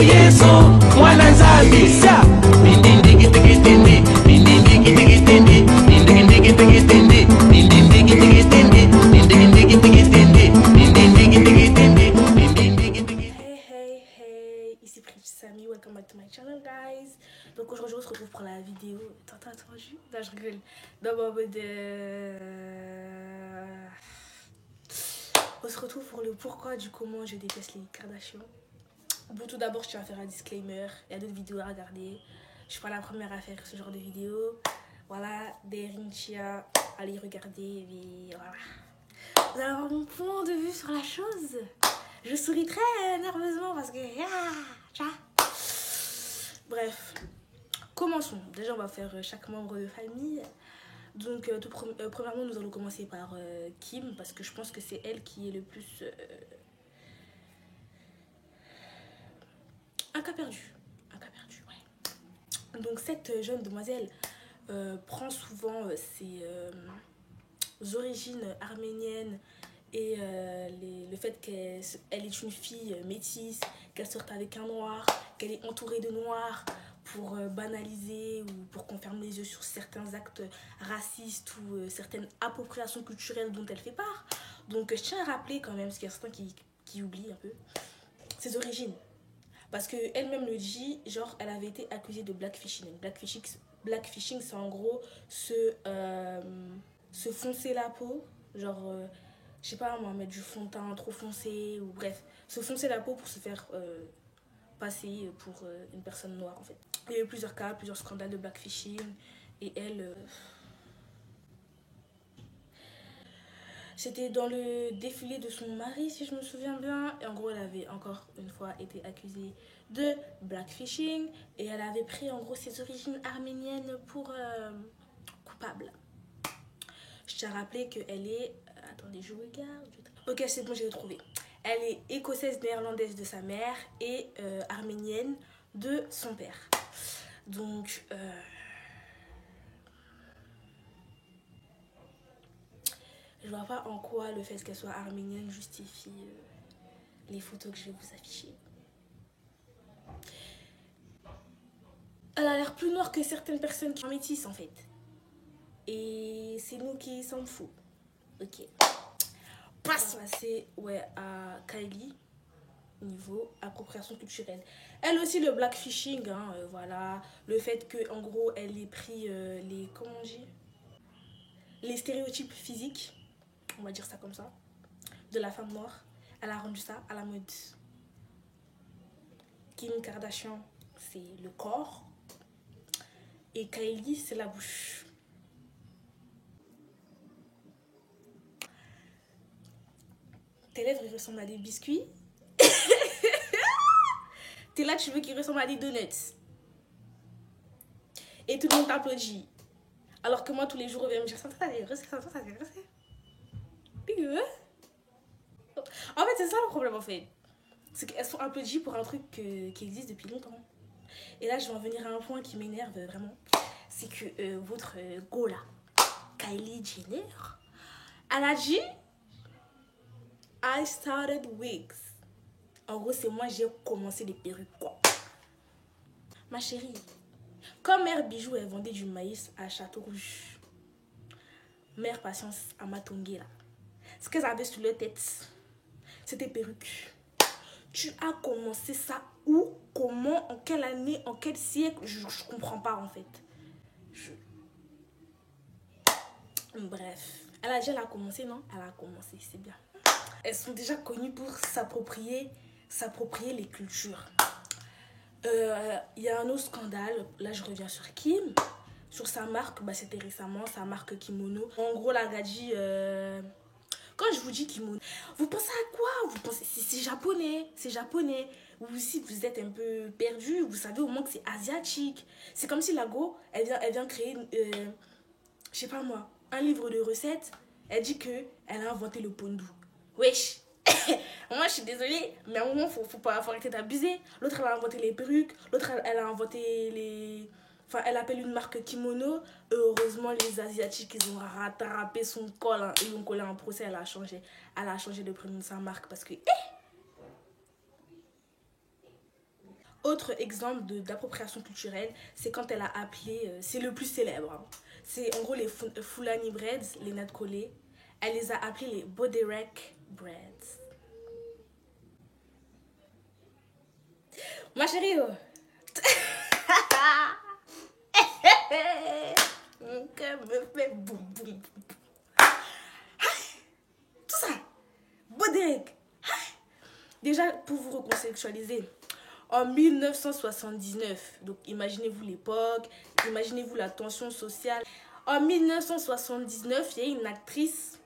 yeso mwana nzambi sa ndindigi tigi tindi ndindigi tigi tindi ndindigi tigi tindi ndindigi tigi tindi ndindigi tigi tindi ndindigi tigi tindi ndindigi tigi. Hey, ici Pretty Sammy, welcome back to my channel guys. Donc aujourd'hui on se retrouve pour la vidéo. T'as entendu? Non, je rigole. Dans mode on se retrouve pour le pourquoi du comment je déteste les Kardashians. Bon, tout d'abord, je tiens à faire un disclaimer. Il y a d'autres vidéos à regarder. Je suis pas la première à faire ce genre de vidéo. Voilà, des Rinchia, allez regarder. Et voilà. Vous allez avoir mon point de vue sur la chose. Je souris très nerveusement parce que... Bref, commençons. Déjà, on va faire chaque membre de famille. Donc, premièrement, nous allons commencer par Kim, parce que je pense que c'est elle qui est le plus... Un cas perdu, ouais. Donc, cette jeune demoiselle prend souvent ses origines arméniennes et le fait qu'elle est une fille métisse, qu'elle sorte avec un noir, qu'elle est entourée de noirs pour banaliser ou pour qu'on ferme les yeux sur certains actes racistes ou certaines appropriations culturelles dont elle fait part. Donc je tiens à rappeler quand même, parce qu'il y a certains qui oublient un peu, ses origines. Parce qu'elle-même le dit, genre elle avait été accusée de blackfishing. Blackfishing, c'est en gros se foncer la peau, genre... je sais pas moi, mettre du fond de teint trop foncé, ou bref, se foncer la peau pour se faire passer pour une personne noire en fait. Il y a eu plusieurs cas, plusieurs scandales de blackfishing, et elle... C'était dans le défilé de son mari, si je me souviens bien, et en gros, elle avait encore une fois été accusée de blackfishing, et elle avait pris en gros ses origines arméniennes pour coupable. Je tiens à rappeler qu'elle est... attendez, je regarde. Ok, c'est bon, j'ai trouvé. Elle est écossaise néerlandaise de sa mère et arménienne de son père. Donc, je vois pas en quoi le fait qu'elle soit arménienne justifie les photos que je vais vous afficher. Elle a l'air plus noire que certaines personnes qui sont métisses en fait. Et c'est nous qui s'en fout. Ok. Passe. On va passer à Kylie, niveau appropriation culturelle. Elle aussi le blackfishing, hein, voilà. Le fait que en gros elle ait pris les, comment on dit, les stéréotypes physiques, on va dire ça comme ça, de la femme noire. Elle a rendu ça à la mode. Kim Kardashian, c'est le corps. Et Kylie, c'est la bouche. Tes lèvres ils ressemblent à des biscuits. T'es là, tu veux qu'ils ressemblent à des donuts. Et tout le monde t'applaudit. Alors que moi, tous les jours, on vient me dire ça, ça, en fait, c'est ça le problème, en fait. C'est qu'elles sont applaudies pour un truc qui existe depuis longtemps. Et là, je vais en venir à un point qui m'énerve vraiment. C'est que votre go là, Kylie Jenner, elle a dit I started wigs. En gros, c'est moi, j'ai commencé les perruques, quoi. Ma chérie, comme Mère Bijou, elle vendait du maïs à Château-Rouge. Mère Patience à Matongé, là. Ce qu'elles avaient sur leur tête, c'était perruques. Tu as commencé ça où, comment, en quelle année, en quel siècle? Je comprends pas, en fait. Bref. Elle a déjà commencé, non? Elle a commencé, c'est bien. Elles sont déjà connues pour s'approprier les cultures. Il y a un autre scandale, là je reviens sur Kim, sur sa marque, c'était récemment, sa marque Kimono. En gros, la Gadji, quand je vous dis Kimono, vous pensez à quoi? Vous pensez, c'est japonais. Ou si vous êtes un peu perdu, vous savez au moins que c'est asiatique. C'est comme si la Go, elle vient créer, je sais pas moi, un livre de recettes. Elle dit que elle a inventé le pondu. Wesh. Moi je suis désolée, mais à un moment faut arrêter d'abuser. L'autre elle a inventé les perruques, l'autre elle a inventé les... Enfin elle appelle une marque Kimono. Heureusement les asiatiques ils ont rattrapé son col, hein. Ils l'ont collé en procès, elle a changé le prénom de sa marque parce que... Autre exemple d'appropriation culturelle, c'est quand elle a appelé, c'est le plus célèbre, hein. C'est en gros les Fulani Breads, les nattes collées. Elle les a appelés les Boderek Breads. Ma chérie, mon cœur me fait boum boum. Tout ça, Boderek. Déjà, pour vous recontextualiser, en 1979, donc imaginez-vous l'époque, imaginez-vous la tension sociale. En 1979, il y a une actrice,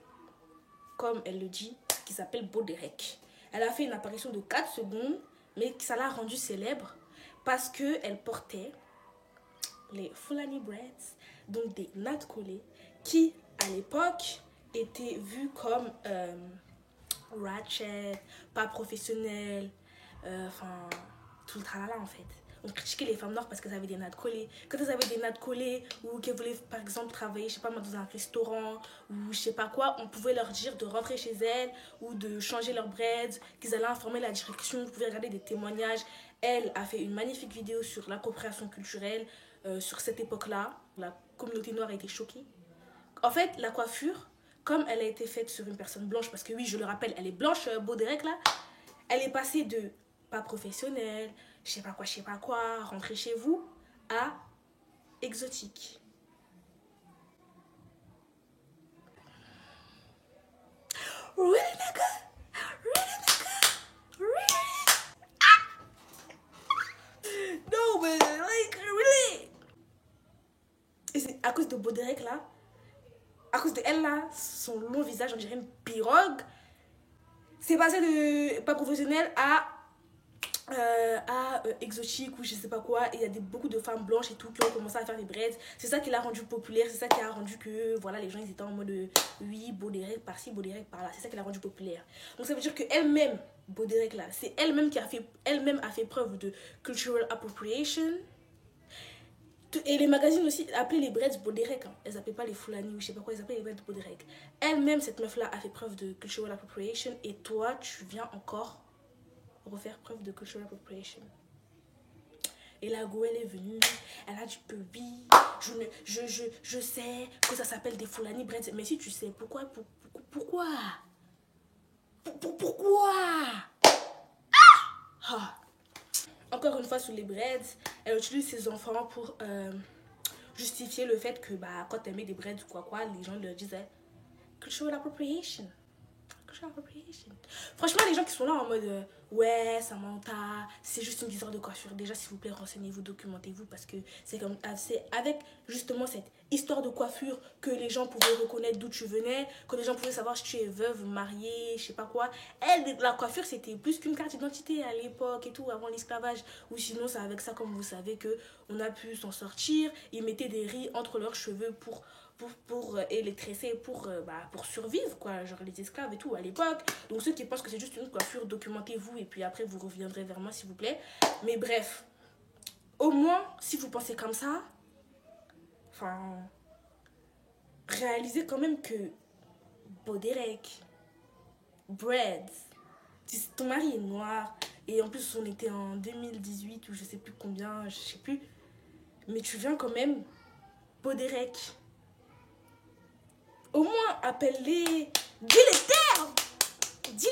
comme elle le dit, qui s'appelle Boderek. Elle a fait une apparition de 4 secondes, mais ça l'a rendue célèbre parce qu'elle portait les Fulani Breads, donc des nattes collées, qui, à l'époque, étaient vues comme ratchet, pas professionnelles, enfin, tout le tralala en fait. On critiquait les femmes noires parce qu'elles avaient des nattes collées. Quand elles avaient des nattes collées ou qu'elles voulaient par exemple travailler, je sais pas moi, dans un restaurant ou je sais pas quoi, on pouvait leur dire de rentrer chez elles ou de changer leurs braids, qu'ils allaient informer la direction, vous pouvez regarder des témoignages. Elle a fait une magnifique vidéo sur l'appropriation culturelle sur cette époque-là. La communauté noire a été choquée. En fait, la coiffure, comme elle a été faite sur une personne blanche, parce que oui, je le rappelle, elle est blanche, Boderek là, elle est passée de pas professionnelle, je sais pas quoi, rentrer chez vous, à exotique. Really, nigga? Really, nigga? Really? Ah! No, man, like, really? Et c'est à cause de Boderek là, à cause de elle là, son long visage, on dirait une pirogue, c'est passé de pas professionnel à exotique ou je sais pas quoi. Et il y a beaucoup de femmes blanches et tout qui ont commencé à faire des braids. C'est ça qui l'a rendu populaire, c'est ça qui a rendu que voilà, les gens ils étaient en mode oui, Boderek par-ci, Boderek par-là. C'est ça qui l'a rendu populaire. Donc ça veut dire que elle-même, Boderek là, c'est elle-même qui a fait preuve de cultural appropriation. Et les magazines aussi appelaient les braids Boderek, hein. Elles appelaient pas les Fulani ou je sais pas quoi, elles appelaient les braids Boderek. Elle-même, cette meuf là a fait preuve de cultural appropriation et toi tu viens encore refaire preuve de cultural appropriation. Et la go, elle est venue, elle a dit que oui, je sais que ça s'appelle des Fulani Breads. Mais si tu sais, pourquoi ah. Encore une fois, sur les breads, elle utilise ses enfants pour justifier le fait que bah, quand elle met des breads ou quoi, les gens leur disaient cultural appropriation. Franchement, les gens qui sont là en mode ouais, Samantha, c'est juste une histoire de coiffure. Déjà, s'il vous plaît, renseignez-vous, documentez-vous parce que c'est avec justement cette histoire de coiffure que les gens pouvaient reconnaître d'où tu venais, que les gens pouvaient savoir si tu es veuve, mariée, je sais pas quoi. La coiffure, c'était plus qu'une carte d'identité à l'époque et tout, avant l'esclavage. Ou sinon, c'est avec ça, comme vous savez, que on a pu s'en sortir. Ils mettaient des riz entre leurs cheveux pour et les tresser pour survivre, quoi, genre les esclaves et tout à l'époque. Donc ceux qui pensent que c'est juste une coiffure, documentez-vous et puis après vous reviendrez vers moi s'il vous plaît. Mais bref, au moins si vous pensez comme ça, enfin, réalisez quand même que Boderek, Breads, si ton mari est noir et en plus on était en 2018 ou je sais plus combien, je sais plus, mais tu viens quand même Boderek. Au moins, appelle-les. Dis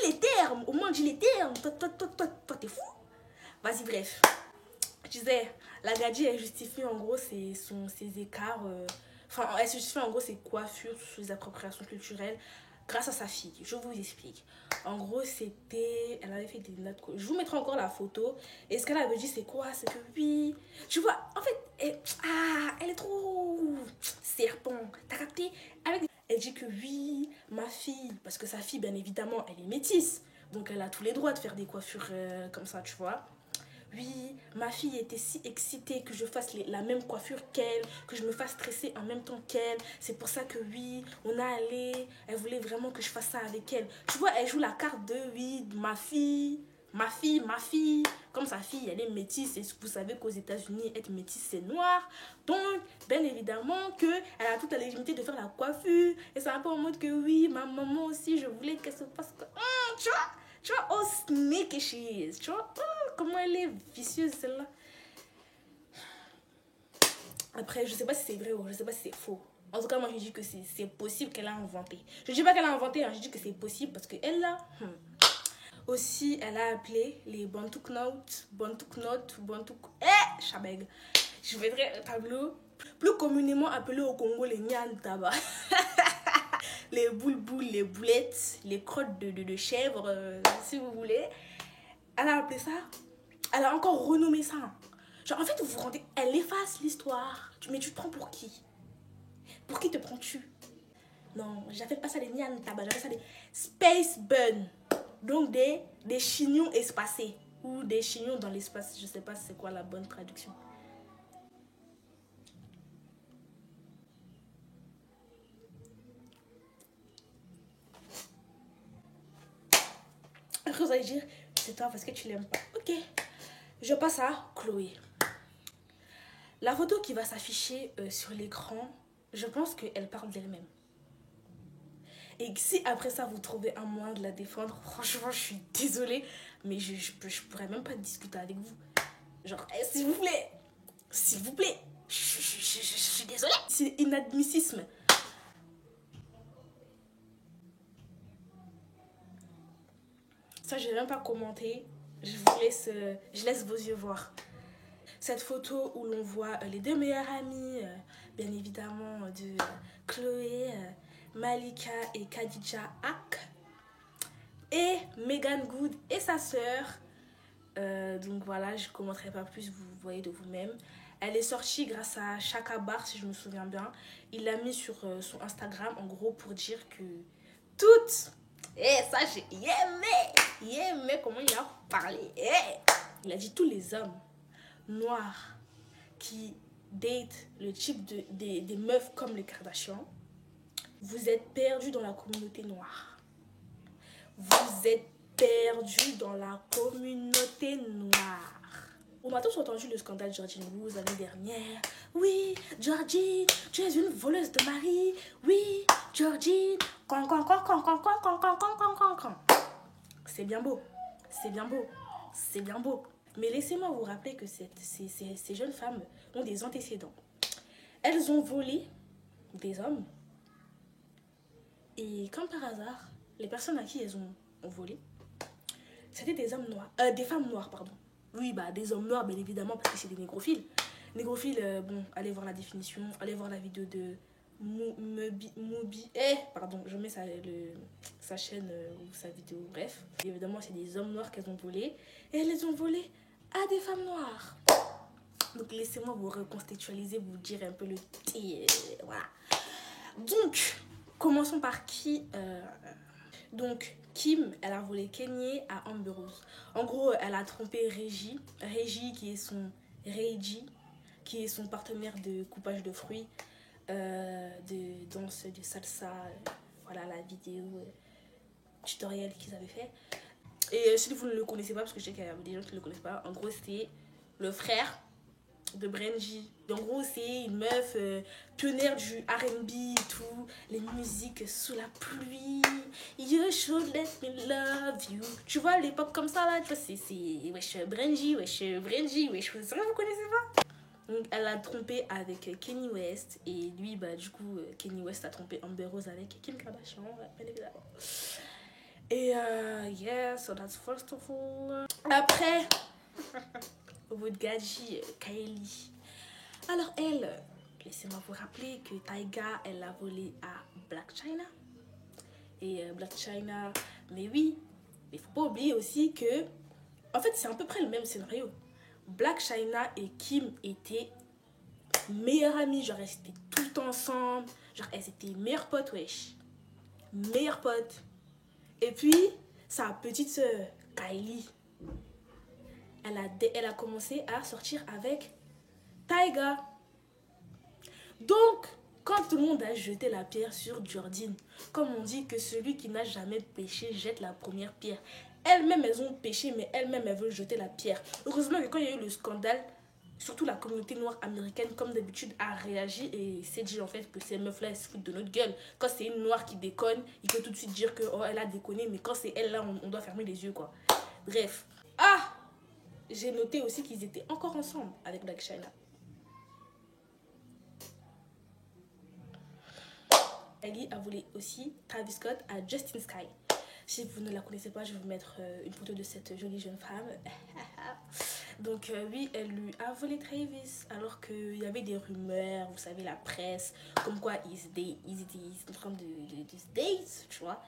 les termes. Au moins, dis les termes. Toi, t'es fou. Vas-y, bref. Je disais, la Gadji, elle justifie en gros ses écarts. Enfin, elle justifie en gros ses coiffures, ses appropriations culturelles grâce à sa fille. Je vous explique. En gros, elle avait fait des notes. Je vous mettrai encore la photo. Et ce qu'elle avait dit, c'est quoi? C'est que oui. Tu vois, en fait, elle est trop serpent. T'as capté? Elle dit que oui, ma fille, parce que sa fille, bien évidemment, elle est métisse. Donc, elle a tous les droits de faire des coiffures comme ça, tu vois. Oui, ma fille était si excitée que je fasse la même coiffure qu'elle, que je me fasse tresser en même temps qu'elle. C'est pour ça que oui, on a allé, elle voulait vraiment que je fasse ça avec elle. Tu vois, elle joue la carte de oui, ma fille. Comme sa fille, elle est métisse. Et vous savez qu'aux États-Unis, être métisse, c'est noir. Donc, bien évidemment, elle a toute la légitimité de faire la coiffure. Et c'est un peu en mode que oui, ma maman aussi, je voulais qu'elle se fasse. Tu vois, oh sneaky she is. Tu vois, comment elle est vicieuse celle-là. Après, je sais pas si c'est vrai ou je sais pas si c'est faux. En tout cas, moi je dis que c'est possible qu'elle a inventé. Je dis pas qu'elle a inventé, hein, je dis que c'est possible parce que elle là. Aussi, elle a appelé les Bantouknotes, Chabeg. Je mettrai un tableau plus communément appelé au Congo les Nyan Taba. Les boules, les boulettes, les crottes de chèvre, si vous voulez. Elle a appelé ça. Elle a encore renommé ça. Genre, en fait, vous vous rendez, elle efface l'histoire. Mais tu te prends pour qui? Pour qui te prends-tu? Non, j'appelle pas ça des Nyan Taba, j'appelle ça des Space Bun. Donc des chignons espacés. Ou des chignons dans l'espace. Je sais pas c'est quoi la bonne traduction. Après vous allez dire, c'est toi parce que tu l'aimes pas. Ok. Je passe à Chloé. La photo qui va s'afficher sur l'écran, je pense qu'elle parle d'elle-même. Et si après ça vous trouvez un moyen de la défendre, franchement je suis désolée, mais je pourrais même pas discuter avec vous. Genre, s'il vous plaît, je suis désolée. C'est inadmissible. Ça je vais même pas commenter, je laisse vos yeux voir. Cette photo où l'on voit les deux meilleures amies, bien évidemment de Chloé, Malika et Khadija Ak, et Megan Good et sa sœur. Donc voilà, je ne commenterai pas plus, vous voyez de vous-même. Elle est sortie grâce à Chaka Bar, si je me souviens bien. Il l'a mis sur son Instagram, en gros, pour dire que toutes... ça, j'ai aimé comment il a parlé. Il a dit tous les hommes noirs qui datent le type des meufs comme les Kardashians, vous êtes perdus dans la communauté noire. Vous êtes perdus dans la communauté noire. On a tous entendu le scandale Georgine Rose l'année dernière. Oui, Georgine, tu es une voleuse de mari. Oui, Georgine. C'est bien beau. C'est bien beau. C'est bien beau. Mais laissez-moi vous rappeler que ces jeunes femmes ont des antécédents. Elles ont volé des hommes. Et comme par hasard, les personnes à qui elles ont volé, c'était des hommes noirs. Des femmes noires, pardon. Oui, bah des hommes noirs, bien évidemment, parce que c'est des négrophiles. Négrophiles, bon, allez voir la définition, allez voir la vidéo de Moby. Pardon, je mets sa chaîne ou sa vidéo, bref. Et évidemment, c'est des hommes noirs qu'elles ont volés. Et elles les ont volés à des femmes noires. Donc, laissez-moi vous recontextualiser, vous dire un peu le thé. Voilà. Donc, commençons par qui Donc, Kim, elle a volé Kanye à Amber Rose. En gros, elle a trompé Reggie, qui est son partenaire de coupage de fruits, de danse, de salsa. Voilà la vidéo tutoriel qu'ils avaient fait. Et si vous ne le connaissez pas, parce que je sais qu'il y a des gens qui ne le connaissent pas, en gros, c'est le frère de Brenji. En gros, c'est une meuf pionnière du R&B et tout, les musiques sous la pluie. You should let me love you. Tu vois, à l'époque comme ça, là, tu vois, c'est wesh Brenji, wesh, c'est vrai, vous connaissez pas? Donc, elle a trompé avec Kanye West. Et lui, bah, du coup, Kanye West a trompé Amber Rose avec Kim Kardashian, bien évidemment. Et yeah, so that's first of all. Après, Woodgadji, Kylie. Alors elle, laissez-moi vous rappeler que Tyga, elle a volé à Black China. Et Black China, mais oui, mais faut pas oublier aussi que, en fait, c'est à peu près le même scénario. Black China et Kim étaient meilleures amies, genre elles étaient tout le temps ensemble, genre elles étaient meilleures potes, wesh. Meilleures potes. Et puis, sa petite sœur, Kylie, elle a commencé à sortir avec Tyga. Donc, quand tout le monde a jeté la pierre sur Jordine, comme on dit que celui qui n'a jamais péché jette la première pierre. Elles-mêmes, elles ont péché, mais elles-mêmes, elles veulent jeter la pierre. Heureusement que quand il y a eu le scandale, surtout la communauté noire américaine, comme d'habitude, a réagi et s'est dit en fait que ces meufs-là, elles se foutent de notre gueule. Quand c'est une noire qui déconne, il peut tout de suite dire que oh, elle a déconné, mais quand c'est elle là, on doit fermer les yeux, quoi. Bref. Ah! j'ai noté aussi qu'ils étaient encore ensemble avec Blac Chyna. Kylie a volé aussi Travis Scott à Justin Sky. Si vous ne la connaissez pas, je vais vous mettre une photo de cette jolie jeune femme. Donc oui, elle lui a volé Travis, alors qu'il y avait des rumeurs, vous savez, la presse, comme quoi ils étaient en train de se date, tu vois.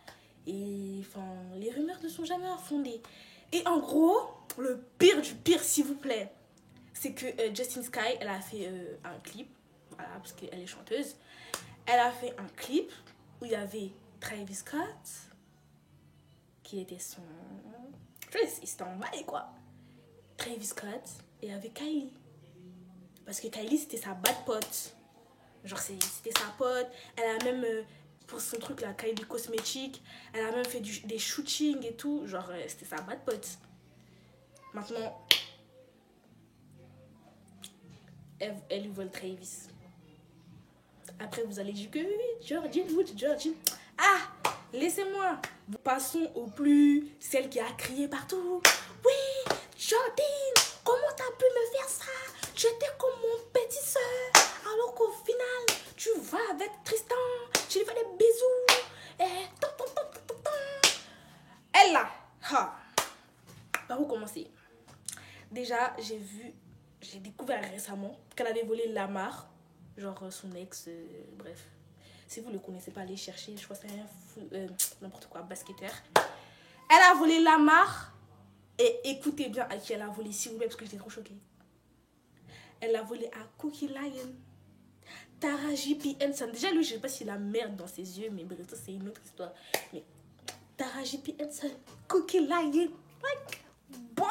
Et enfin, les rumeurs ne sont jamais infondées. Et en gros, le pire du pire, s'il vous plaît, c'est que Justin Sky, elle a fait un clip, voilà, parce qu'elle est chanteuse. Elle a fait un clip où il y avait Travis Scott, qui était son... C'était en bail, quoi. Travis Scott et avec Kylie. Parce que Kylie, c'était sa bad pote. Genre, c'était sa pote. Elle a même, pour son truc, là, Kylie Cosmétique, elle a même fait des shootings et tout. Genre, c'était sa bad pote. Maintenant, elle lui vole Travis. Après, vous allez dire que oui, Georgine. Ah, laissez-moi. Passons au plus, celle qui a crié partout. Oui, Jordine, comment t'as pu me faire ça? Tu étais comme mon petit soeur, alors qu'au final, tu vas avec Tristan, tu lui fais des bisous. Et elle là, par où commencer? Déjà, j'ai découvert récemment qu'elle avait volé Lamar, genre son ex, bref. Si vous ne le connaissez pas, allez chercher, je crois que c'est n'importe quoi, basketteur. Elle a volé Lamar. Et écoutez bien à qui elle a volé, s'il vous plaît, parce que j'étais trop choquée. Elle l'a volé à Cookie Lion, Taraji P. Henson. Déjà, lui, je ne sais pas s'il a merde dans ses yeux, mais bref, ça, c'est une autre histoire. Mais Taraji P. Henson, Cookie Lion, like, boy!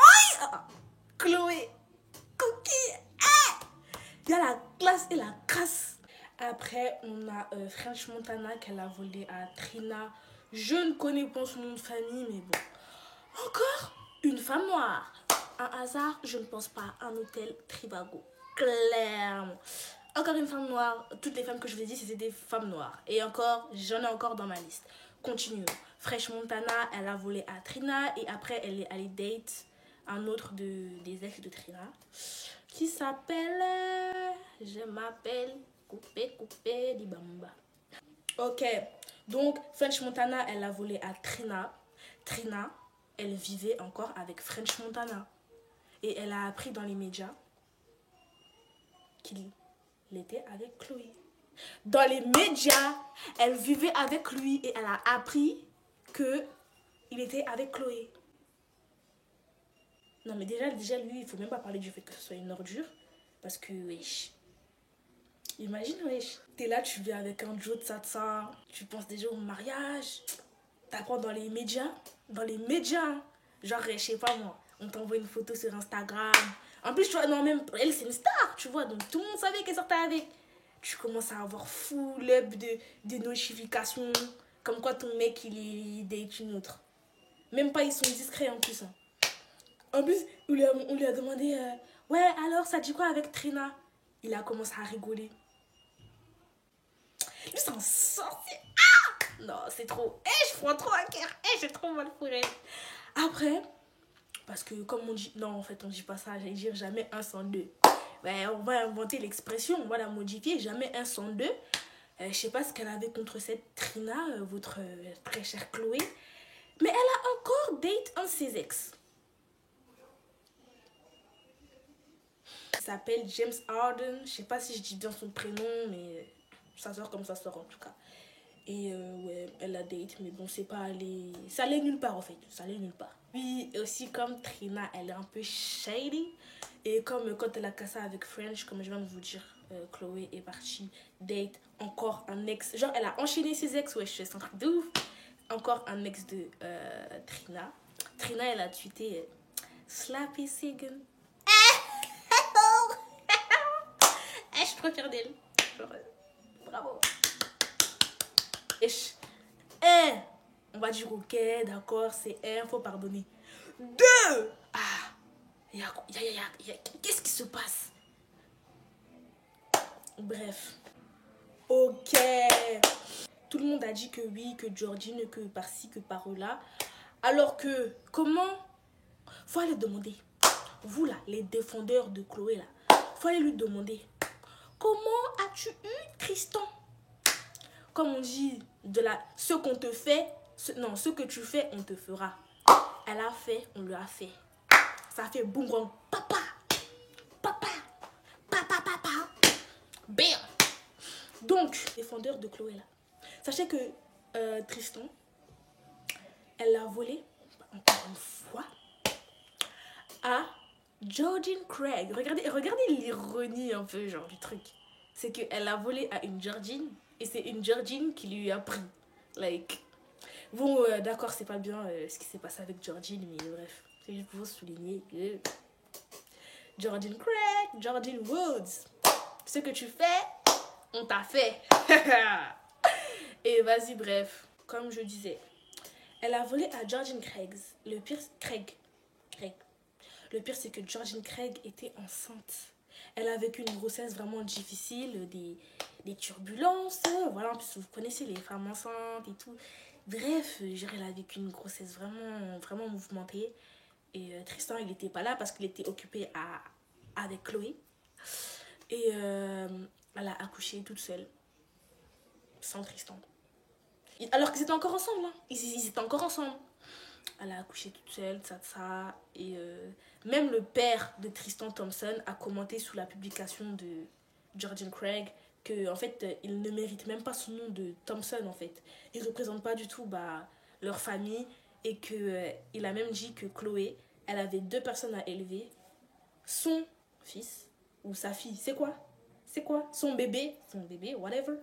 Chloé, Cookie, il y a la classe et la crasse. Après, on a French Montana qu'elle a volé à Trina. Je ne connais pas son nom de famille, mais bon. Encore une femme noire. Un hasard, je ne pense pas. Un hôtel Trivago. Clairement. Encore une femme noire. Toutes les femmes que je vous ai dit, c'était des femmes noires. Et encore, j'en ai encore dans ma liste. Continuons. French Montana, elle a volé à Trina. Et après, elle est allée date un autre des ex de Trina. Qui s'appelle... Je m'appelle... Coupé, Dibamba. Ok. Donc, French Montana, elle a volé à Trina. Trina, elle vivait encore avec French Montana. Et elle a appris dans les médias qu'il était avec Chloé. Dans les médias, elle vivait avec lui et elle a appris qu'il était avec Chloé. Non, mais déjà lui, il faut même pas parler du fait que ce soit une ordure. Parce que, wesh. Imagine, wesh. T'es là, tu viens avec un Joe Tsatsa. Tu penses déjà au mariage. T'apprends dans les médias. Dans les médias. Genre, je sais pas moi. On t'envoie une photo sur Instagram. En plus, tu vois, non, même elle, c'est une star, tu vois. Donc, tout le monde savait qu'elle sortait avec. Tu commences à avoir full up de notifications. Comme quoi ton mec, il date une autre. Même pas, ils sont discrets en plus. Hein. En plus, on lui a demandé ouais, alors, ça dit quoi avec Trina? Il a commencé à rigoler. Lui, c'est un sorcier. Ah! Non, c'est trop. Je prends trop à cœur. J'ai trop mal pour elle. Après, parce que comme on dit... Non, en fait, on dit pas ça. J'allais dire jamais un sans deux. Ouais, on va inventer l'expression. On va la modifier. Jamais un sans deux. Je sais pas ce qu'elle avait contre cette Trina, votre très chère Chloé. Mais elle a encore date un de ses ex. Il s'appelle James Harden. Je sais pas si je dis bien son prénom, mais ça sort comme ça sort en tout cas. Et ouais, elle a date, mais bon, c'est pas allé... Ça allait nulle part en fait, ça allait nulle part. Puis aussi comme Trina, elle est un peu shady. Et comme quand elle a cassé avec French, comme je viens de vous dire, Chloé est partie date encore un ex. Genre, elle a enchaîné ses ex, ouais, c'est un truc de ouf. Encore un ex de Trina. Trina, elle a tweeté Slappy Sigan. Je suis trop fière d'elle. Bravo. On va dire ok, d'accord, c'est un, faut pardonner. 2. Qu'est-ce qui se passe? Bref. Ok. Tout le monde a dit que oui, que Georgine, que par-ci, que par-là. Alors que, comment? Faut aller demander. vous là, les défendeurs de Chloé là, faut aller lui demander comment as-tu eu Tristan? Comme on dit, ce qu'on te fait, ce que tu fais, on te fera. Elle a fait, on lui a fait. Ça fait boum boum, papa, papa, papa, papa, bam. Donc, défendeur de Chloé là, sachez que Tristan, elle l'a volé, encore une fois, à Georgine Craig. Regardez l'ironie un peu, genre, du truc. C'est qu'elle l'a volé à une Georgine, et c'est une Georgine qui lui a pris. Like, bon, d'accord, c'est pas bien ce qui s'est passé avec Georgine, mais bref, c'est juste pour vous souligner que Georgine Craig, Georgine Woods, ce que tu fais, on t'a fait. Et vas-y, bref, comme je disais, elle a volé à Georgine Craig. Le pire, Le pire, c'est que Georgine Craig était enceinte. Elle a vécu une grossesse vraiment difficile, des turbulences, voilà, en plus vous connaissez les femmes enceintes et tout. Bref, elle a vécu une grossesse vraiment, vraiment mouvementée. Et Tristan, il n'était pas là parce qu'il était occupé avec Chloé. Et elle a accouché toute seule, sans Tristan. Alors qu'ils étaient encore ensemble, hein. Ils étaient encore ensemble. Elle a accouché toute seule, ça. Et même le père de Tristan Thompson a commenté sous la publication de Georgine Craig que en fait, il ne mérite même pas son nom de Thompson en fait. Il ne représente pas du tout leur famille et que il a même dit que Chloé, elle avait 2 personnes à élever. Son fils ou sa fille, c'est quoi? Son bébé, whatever.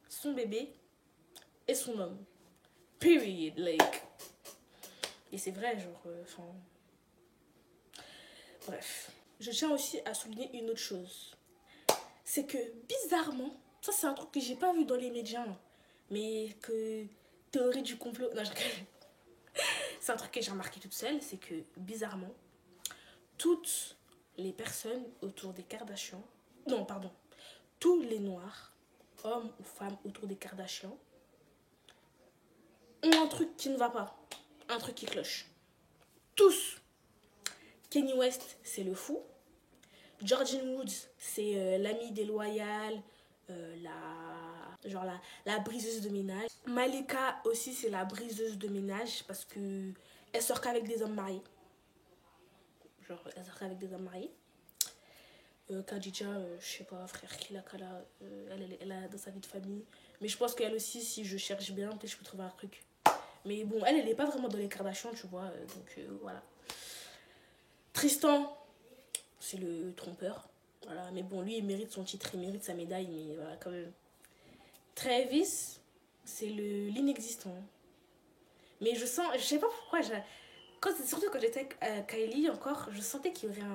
Son bébé et son homme. Period, like. Et c'est vrai, genre, bref. Je tiens aussi à souligner une autre chose. C'est que, bizarrement, ça c'est un truc que j'ai pas vu dans les médias, mais que, théorie du complot, non, c'est un truc que j'ai remarqué toute seule, c'est que, bizarrement, toutes les personnes autour des Kardashians, non, pardon, tous les noirs, hommes ou femmes autour des Kardashians, ont un truc qui ne va pas, un truc qui cloche. Tous. Kanye West, c'est le fou. Georgine Woods, c'est l'amie déloyale, la briseuse de ménage. Malika aussi, c'est la briseuse de ménage parce que elle sort qu'avec des hommes mariés. Elle sort qu'avec des hommes mariés. Khadija, je sais pas, frère, Kala, elle a dans sa vie de famille. Mais je pense qu'elle aussi, si je cherche bien, peut-être je peux trouver un truc. Mais bon, elle est pas vraiment dans les Kardashians, tu vois. Donc voilà. Tristan, c'est le trompeur. Voilà. Mais bon, lui, il mérite son titre, il mérite sa médaille, mais voilà, quand même. Travis, c'est l'inexistant. Mais je sais pas pourquoi, surtout quand j'étais avec Kylie encore, je sentais qu'il y aurait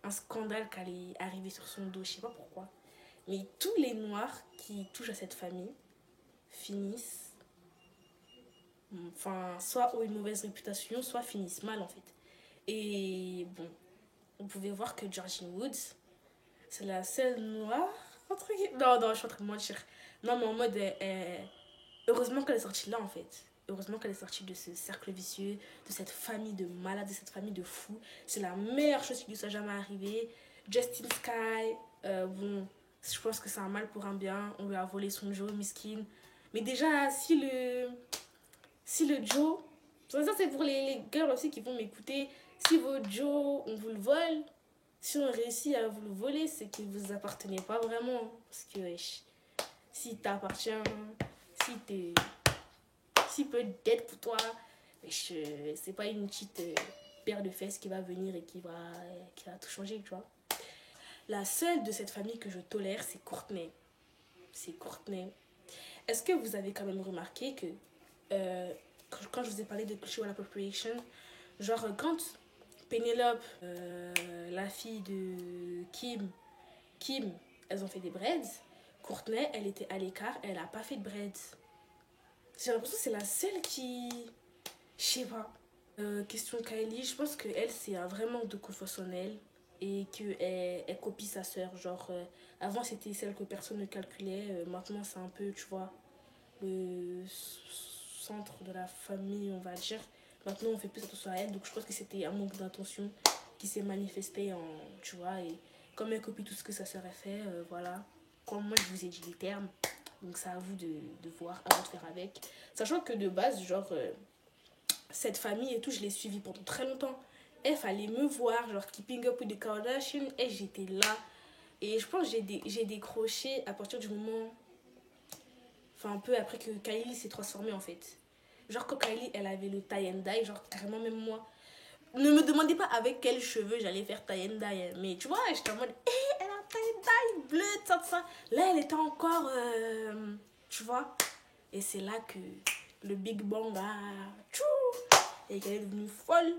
un scandale qui allait arriver sur son dos, je sais pas pourquoi. Mais tous les noirs qui touchent à cette famille finissent, enfin, soit ont une mauvaise réputation, soit finissent mal en fait. Et bon, vous pouvez voir que Georgine Woods, c'est la seule noire, entre guillemets. Non, je suis en train de mentir. Non, mais en mode, heureusement qu'elle est sortie là en fait. Heureusement qu'elle est sortie de ce cercle vicieux, de cette famille de malades, de cette famille de fous. C'est la meilleure chose qui lui soit jamais arrivée. Justin Sky, bon, je pense que c'est un mal pour un bien. On lui a volé son Joe, miskin. Mais déjà, si le Joe, ça c'est pour les girls aussi qui vont m'écouter. Si votre Joe, on vous le vole, si on réussit à vous le voler, c'est qu'il vous appartenait pas vraiment. Parce que, wesh, si t'appartient, si peut être pour toi, wesh, c'est pas une petite paire de fesses qui va venir et qui va tout changer, tu vois. La seule de cette famille que je tolère, c'est Courtney. Est-ce que vous avez quand même remarqué que quand je vous ai parlé de cultural appropriation, genre quand Penelope, la fille de Kim, elles ont fait des braids, Courtney, elle était à l'écart, elle a pas fait de braids. J'ai l'impression que c'est la seule qui... Je sais pas. Question Kylie, je pense qu'elle, c'est un vrai manque de confiance en elle et qu'elle copie sa sœur. Genre, avant, c'était celle que personne ne calculait. Maintenant, c'est un peu, tu vois, le centre de la famille, on va dire. Maintenant, on fait plus attention à elle. Donc, je pense que c'était un manque d'attention qui s'est manifesté en, tu vois, et comme elle copie tout ce que sa sœur a fait, voilà. Comme moi, je vous ai dit les termes. Donc, c'est à vous de voir, à vous de faire avec. Sachant que de base, genre, cette famille et tout, je l'ai suivie pendant très longtemps. Il fallait me voir, genre, Keeping Up with the Kardashians, et j'étais là. Et je pense que j'ai décroché à partir du moment... Enfin, un peu après que Kylie s'est transformée, en fait. Genre, quand Kylie, elle avait le tie and dye, genre, carrément, même moi. Ne me demandez pas avec quels cheveux j'allais faire tie and dye. Mais tu vois, j'étais en mode, elle a tie and dye bleu, ça. Là, elle était encore, tu vois. Et c'est là que le Big Bang a... Tchou, et qu'elle est devenue folle.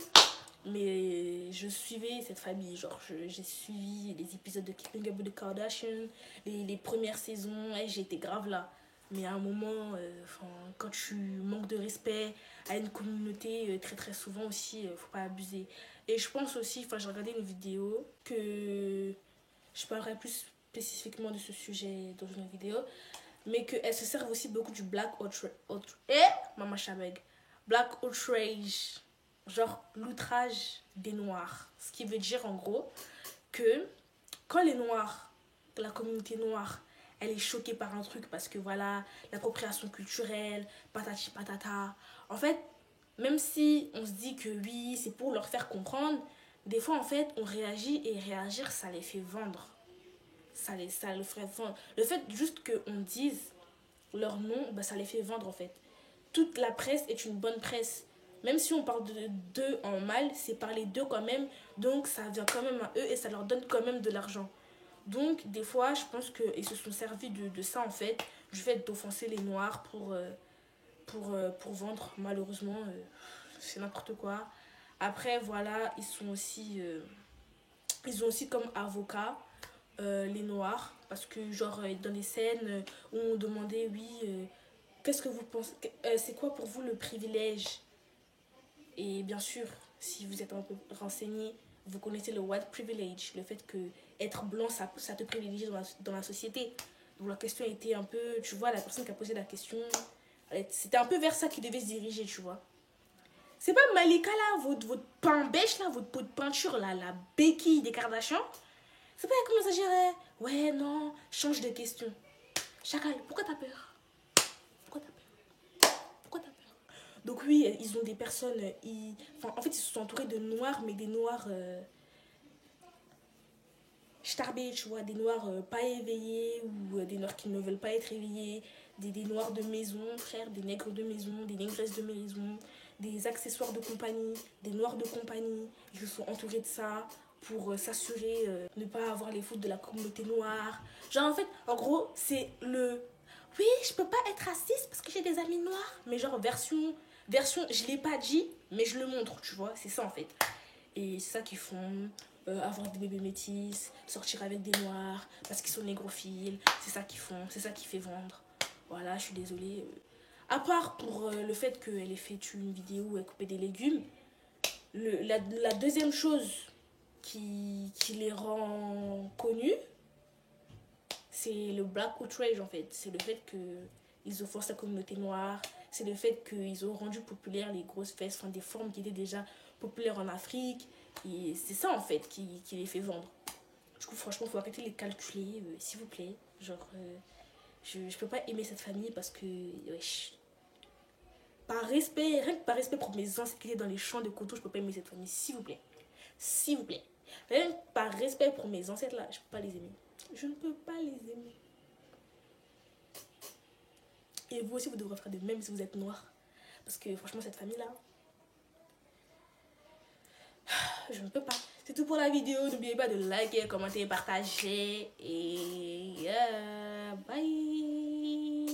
Mais je suivais cette famille. Genre, j'ai suivi les épisodes de Keeping Up with the Kardashians, les premières saisons, et j'étais grave là. Mais à un moment, quand tu manques de respect à une communauté, très très souvent aussi, faut pas abuser. Et je pense aussi, j'ai regardé une vidéo que je parlerai plus spécifiquement de ce sujet dans une vidéo, mais qu'elle se servent aussi beaucoup du black black outrage, genre l'outrage des noirs. Ce qui veut dire en gros que quand les noirs, la communauté noire, elle est choquée par un truc parce que voilà, l'appropriation culturelle, patati patata. En fait, même si on se dit que oui, c'est pour leur faire comprendre, des fois en fait, on réagit et réagir, ça les fait vendre. Ça le ferait vendre. Le fait juste qu'on dise leur nom, bah, ça les fait vendre en fait. Toute la presse est une bonne presse. Même si on parle d'eux en mal, c'est parler d'eux quand même. Donc ça vient quand même à eux et ça leur donne quand même de l'argent. Donc, des fois, je pense qu'ils se sont servis de ça, en fait, du fait d'offenser les Noirs pour vendre. Malheureusement, c'est n'importe quoi. Après, voilà, ils ont aussi comme avocats les Noirs. Parce que, genre, dans les scènes où on demandait, oui, qu'est-ce que vous pensez, c'est quoi pour vous le privilège? Et bien sûr, si vous êtes un peu renseigné, vous connaissez le white privilege, le fait que être blanc, ça te privilégie dans la société. Donc la question était un peu, tu vois, la personne qui a posé la question, c'était un peu vers ça qu'il devait se diriger, tu vois. C'est pas Malika là, votre pain bêche là, votre pot de peinture là, la béquille des Kardashians. C'est pas elle commence à dire, ouais, non, change de question. Chacal, pourquoi t'as peur? Pourquoi t'as peur? Pourquoi t'as peur? Donc oui, ils ont des personnes, en fait, ils se sont entourés de noirs, mais des noirs... starbés, tu vois, des noirs pas éveillés ou des noirs qui ne veulent pas être éveillés, des noirs de maison, frère, des nègres de maison, des négresses de maison, des accessoires de compagnie, des noirs de compagnie. Ils se sont entourés de ça pour s'assurer de ne pas avoir les fautes de la communauté noire. Genre en fait, en gros, c'est le... Oui, je peux pas être raciste parce que j'ai des amis noirs. Mais genre version je l'ai pas dit, mais je le montre, tu vois. C'est ça en fait. Et c'est ça qu'ils font... avoir des bébés métis, sortir avec des noirs parce qu'ils sont négrophiles, c'est ça qu'ils font, c'est ça qui fait vendre. Voilà, je suis désolée. À part pour le fait qu'elle ait fait une vidéo où elle coupait des légumes, la deuxième chose qui les rend connus, c'est le black outrage en fait. C'est le fait qu'ils offensent la communauté noire, c'est le fait qu'ils ont rendu populaires les grosses fesses, des formes qui étaient déjà populaires en Afrique. Et c'est ça en fait qui les fait vendre. Du coup franchement faut arrêter de les calculer s'il vous plaît. Genre je peux pas aimer cette famille parce que wesh. Par respect, rien que par respect pour mes ancêtres qui étaient dans les champs de coton, je peux pas aimer cette famille, s'il vous plaît. S'il vous plaît. Rien que par respect pour mes ancêtres là, je peux pas les aimer. Je ne peux pas les aimer. Et vous aussi vous devrez faire de même si vous êtes noir. Parce que franchement cette famille là, je ne peux pas. C'est tout pour la vidéo. N'oubliez pas de liker, commenter, partager. Et bye.